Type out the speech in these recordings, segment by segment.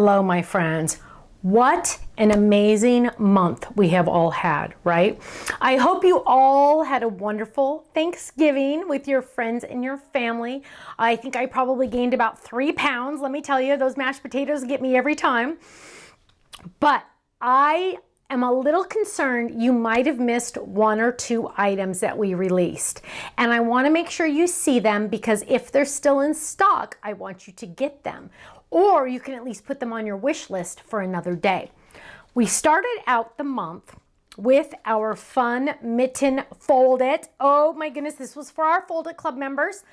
Hello, my friends. What an amazing month we have all had, right? I hope you all had a wonderful Thanksgiving with your friends and your family. I think I probably gained about 3 pounds. Let me tell you, those mashed potatoes get me every time. But I am a little concerned you might have missed 1 or 2 items that we released. And I want to make sure you see them, because if they're still in stock, I want you to get them. Or you can at least put them on your wish list for another day. We started out the month with our fun mitten Fold It. Oh my goodness, this was for our Fold It Club members.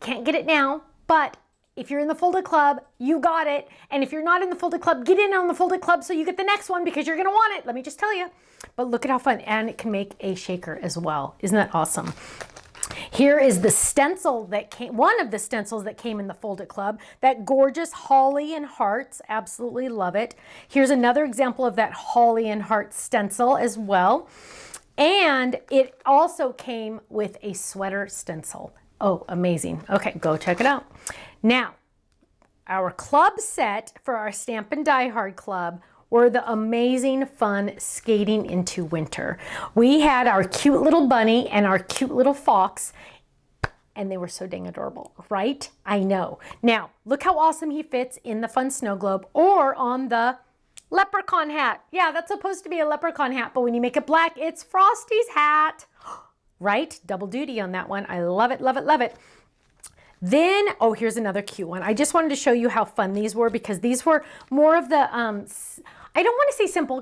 Can't get it now, but if you're in the Fold It Club, you got it. And if you're not in the Fold It Club, get in on the Fold It Club so you get the next one, because you're gonna want it, let me just tell you. But look at how fun, and it can make a shaker as well. Isn't that awesome? Here is the stencil that came, one of the stencils that came in the Fold It Club, that gorgeous holly and hearts, absolutely love it. Here's another example of that holly and heart stencil as well. And it also came with a sweater stencil. Oh, amazing. Okay, go check it out. Now, our club set for our Stampin' Die Hard Club were the amazing fun Skating into Winter. We had our cute little bunny and our cute little fox, and they were so dang adorable, right? I know. Now, look how awesome he fits in the fun snow globe or on the leprechaun hat. Yeah, that's supposed to be a leprechaun hat, but when you make it black, it's Frosty's hat. Right? Double duty on that one. I love it, love it, love it. Then, oh, here's another cute one. I just wanted to show you how fun these were, because these were more of the, I don't want to say simple,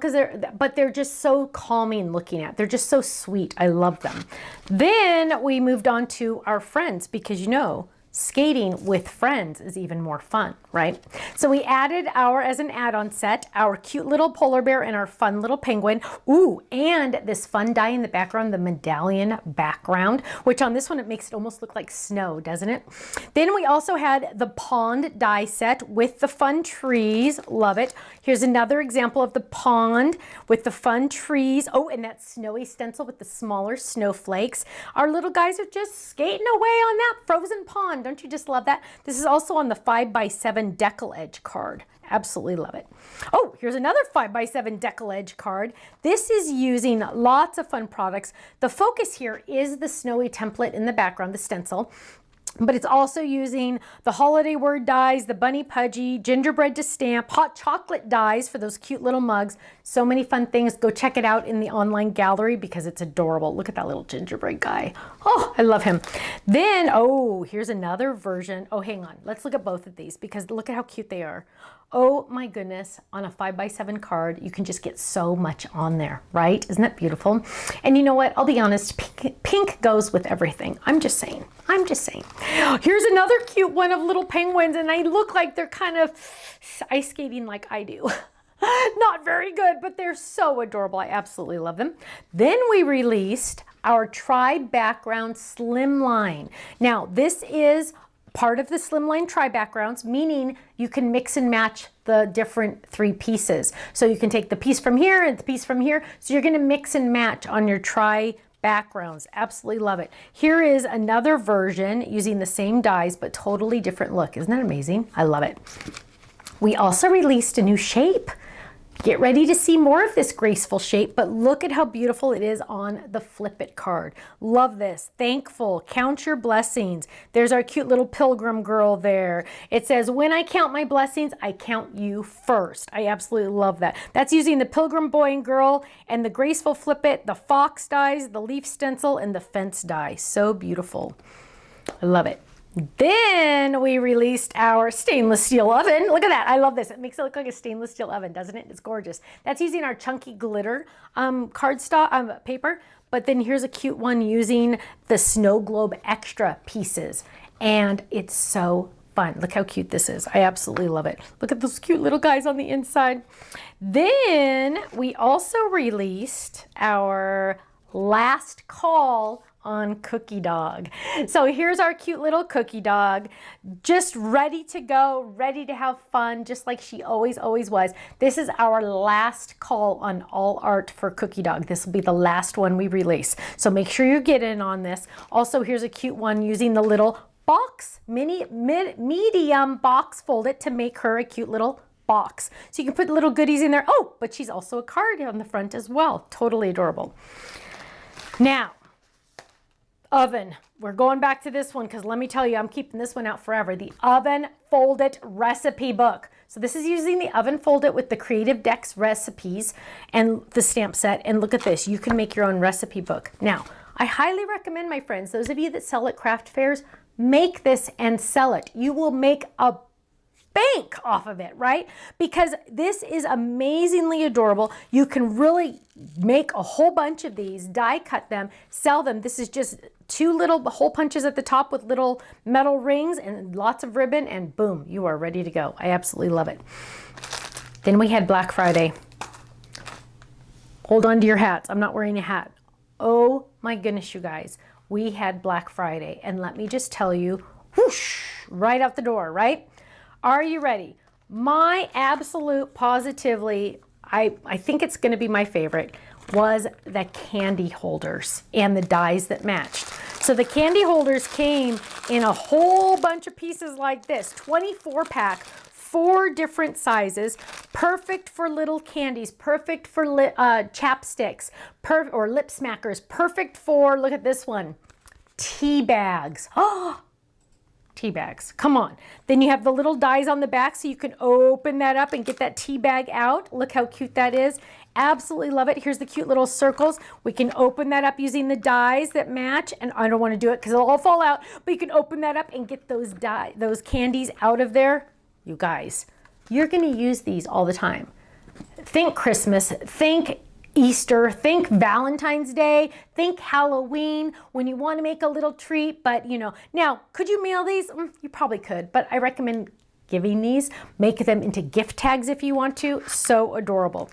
but they're just so calming looking at. They're just so sweet. I love them. Then we moved on to our friends, because you know, skating with friends is even more fun, right? So we added as an add-on set, our cute little polar bear and our fun little penguin. Ooh, and this fun die in the background, the medallion background, which on this one, it makes it almost look like snow, doesn't it? Then we also had the pond die set with the fun trees. Love it. Here's another example of the pond with the fun trees. Oh, and that snowy stencil with the smaller snowflakes. Our little guys are just skating away on that frozen pond. Don't you just love that? This is also on the 5x7 decal edge card. Absolutely love it. Oh, here's another 5x7 decal edge card. This is using lots of fun products. The focus here is the snowy template in the background, the stencil. But it's also using the holiday word dies, the bunny pudgy, gingerbread to stamp, hot chocolate dies for those cute little mugs. So many fun things. Go check it out in the online gallery, because it's adorable. Look at that little gingerbread guy. Oh, I love him. Then, oh, here's another version. Oh, hang on. Let's look at both of these, because look at how cute they are. Oh my goodness, on a 5x7 card, you can just get so much on there, right? Isn't that beautiful? And you know what? I'll be honest, pink goes with everything. I'm just saying. I'm just saying. Here's another cute one of little penguins, and they look like they're kind of ice skating like I do. Not very good, but they're so adorable. I absolutely love them. Then we released our Tri-Background Slimline. Now, this is part of the Slimline Tri-Backgrounds, meaning you can mix and match the different 3 pieces. So you can take the piece from here and the piece from here. So you're going to mix and match on your Tri-Backgrounds. Absolutely love it. Here is another version using the same dies, but totally different look. Isn't that amazing? I love it. We also released a new shape. Get ready to see more of this graceful shape, but look at how beautiful it is on the Flip It card. Love this. Thankful. Count your blessings. There's our cute little pilgrim girl there. It says, when I count my blessings, I count you first. I absolutely love that. That's using the pilgrim boy and girl and the graceful Flip It, the fox dies, the leaf stencil, and the fence die. So beautiful. I love it. Then we released our stainless steel oven. Look at that. I love this. It makes it look like a stainless steel oven, doesn't it? It's gorgeous. That's using our chunky glitter cardstock paper. But then here's a cute one using the snow globe extra pieces. And it's so fun. Look how cute this is. I absolutely love it. Look at those cute little guys on the inside. Then we also released our last call on Cookie Dog. So here's our cute little Cookie Dog, just ready to go, ready to have fun, just like she always was. This is our last call on all art for Cookie Dog. This will be the last one we release. So make sure you get in on this. Also, here's a cute one using the little box, medium box Fold It to make her a cute little box. So you can put little goodies in there. Oh, but she's also a card on the front as well. Totally adorable. Now, oven. We're going back to this one because let me tell you, I'm keeping this one out forever. The Oven Fold It recipe book. So this is using the Oven Fold It with the Creative Decks recipes and the stamp set. And look at this, you can make your own recipe book. Now, I highly recommend, my friends, those of you that sell at craft fairs, make this and sell it. You will make a bank off of it, right? Because this is amazingly adorable. You can really make a whole bunch of these, die cut them, sell them. This is just 2 little hole punches at the top with little metal rings and lots of ribbon, and boom, you are ready to go. I absolutely love it. Then we had Black Friday. Hold on to your hats. I'm not wearing a hat. Oh my goodness, you guys. We had Black Friday, and let me just tell you, whoosh, right out the door, right? Are you ready? My absolute positively, I think it's going to be my favorite, was the candy holders and the dies that matched. So the candy holders came in a whole bunch of pieces like this, 24 pack, 4 different sizes, perfect for little candies, perfect for chapsticks, or lip smackers, perfect for, look at this one, tea bags. Oh, tea bags, come on. Then you have the little dies on the back so you can open that up and get that tea bag out. Look how cute that is. Absolutely love it. Here's the cute little circles. We can open that up using the dies that match, and I don't want to do it because it'll all fall out, but you can open that up and get those candies out of there. You guys, you're going to use these all the time. Think Christmas, think Easter, think Valentine's Day, think Halloween, when you want to make a little treat, but you know. Now, could you mail these? You probably could, but I recommend giving these. Make them into gift tags if you want to. So adorable.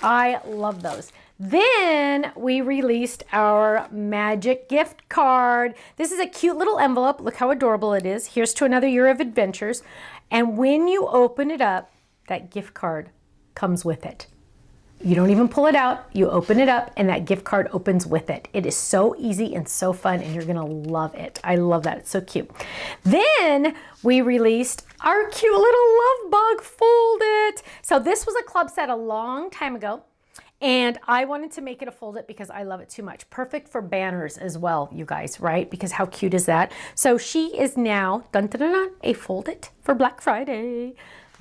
I love those. Then we released our magic gift card. This is a cute little envelope. Look how adorable it is. Here's to another year of adventures. And when you open it up, that gift card comes with it. You don't even pull it out, you open it up, and that gift card opens with it. It is so easy and so fun, and you're gonna love it. I love that, it's so cute. Then we released our cute little love bug Fold It. So this was a club set a long time ago, and I wanted to make it a Fold It because I love it too much. Perfect for banners as well, you guys, right? Because how cute is that? So she is now, dun, dun, dun, dun, a Fold It for Black Friday.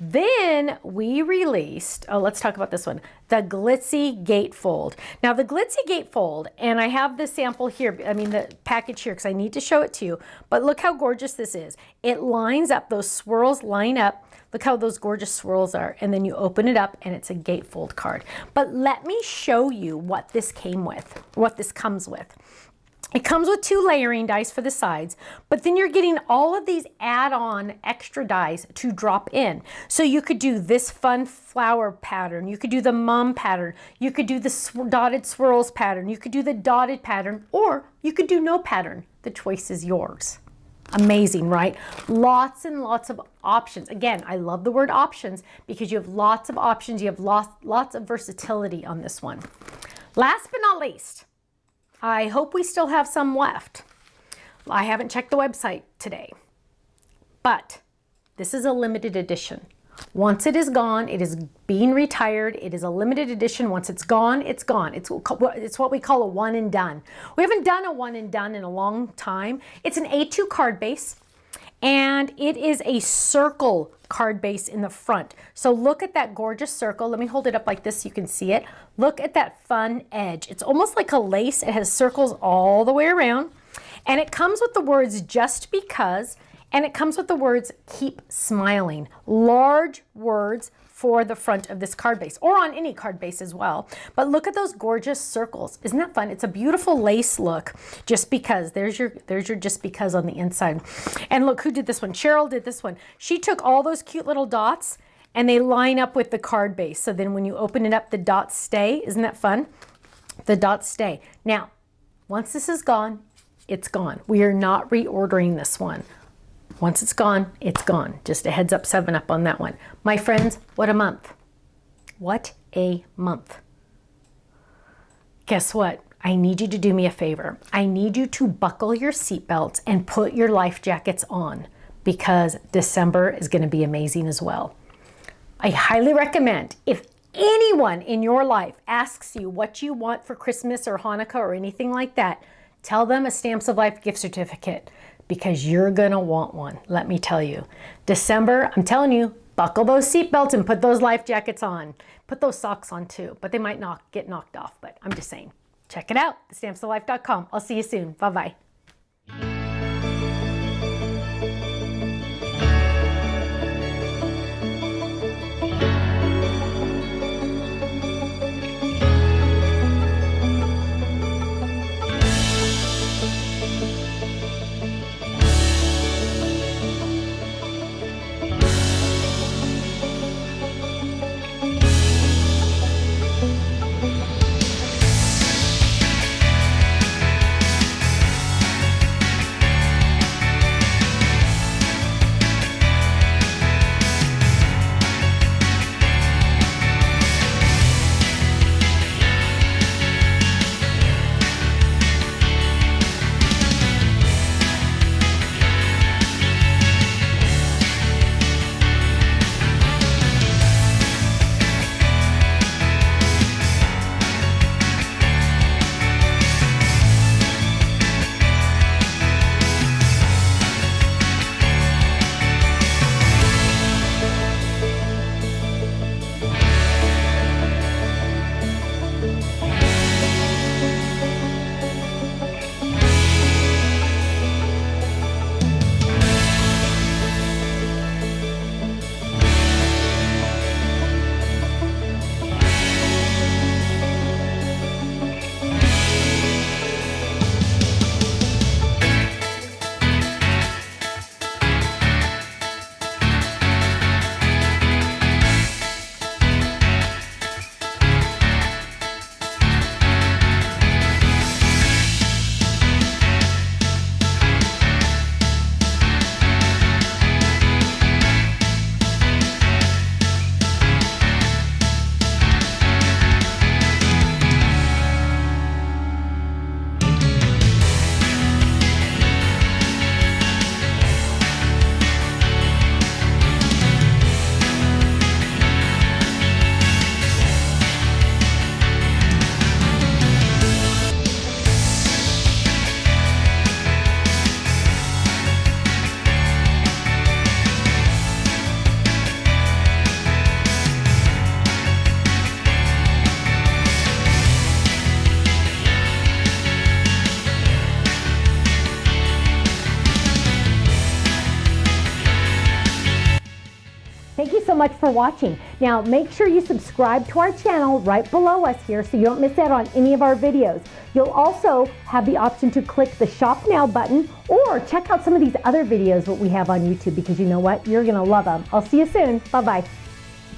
Then we released, oh, let's talk about this one, the Glitzy Gatefold. Now the Glitzy Gatefold, and I have the sample here, the package here because I need to show it to you, but look how gorgeous this is. It lines up, those swirls line up. Look how those gorgeous swirls are, and then you open it up and it's a gatefold card. But let me show you what this came with, what this comes with. It comes with 2 layering dies for the sides, but then you're getting all of these add-on extra dies to drop in. So you could do this fun flower pattern, you could do the mom pattern, you could do the dotted swirls pattern, you could do the dotted pattern, or you could do no pattern. The choice is yours. Amazing, right? Lots and lots of options. Again, I love the word options because you have lots of options, you have lots of versatility on this one. Last but not least, I hope we still have some left. I haven't checked the website today, but this is a limited edition. Once it is gone, it is being retired. It is a limited edition. Once it's gone, it's gone. It's what we call a one and done. We haven't done a one and done in a long time. It's an A2 card base, and it is a circle card base in the front. So look at that gorgeous circle. Let me hold it up like this so you can see it. Look at that fun edge. It's almost like a lace. It has circles all the way around, and it comes with the words just because, and it comes with the words keep smiling. Large words for the front of this card base, or on any card base as well. But look at those gorgeous circles. Isn't that fun? It's a beautiful lace look, just because. There's your just because on the inside. And look who did this one. Cheryl did this one. She took all those cute little dots and they line up with the card base. So then when you open it up, the dots stay. Isn't that fun? The dots stay. Now, once this is gone, it's gone. We are not reordering this one. Once it's gone, it's gone. Just a heads up, 7-Up on that one. My friends, what a month. What a month. Guess what? I need you to do me a favor. I need you to buckle your seatbelts and put your life jackets on, because December is going to be amazing as well. I highly recommend, if anyone in your life asks you what you want for Christmas or Hanukkah or anything like that, tell them a Stamps of Life gift certificate, because you're gonna want one, let me tell you. December, I'm telling you, buckle those seatbelts and put those life jackets on. Put those socks on too, but they might get knocked off, but I'm just saying. Check it out, stampsoflife.com. I'll see you soon. Bye-bye. Thank you so much for watching. Now make sure you subscribe to our channel right below us here so you don't miss out on any of our videos. You'll also have the option to click the Shop Now button or check out some of these other videos that we have on YouTube, because you know what? You're gonna love them. I'll see you soon. Bye-bye.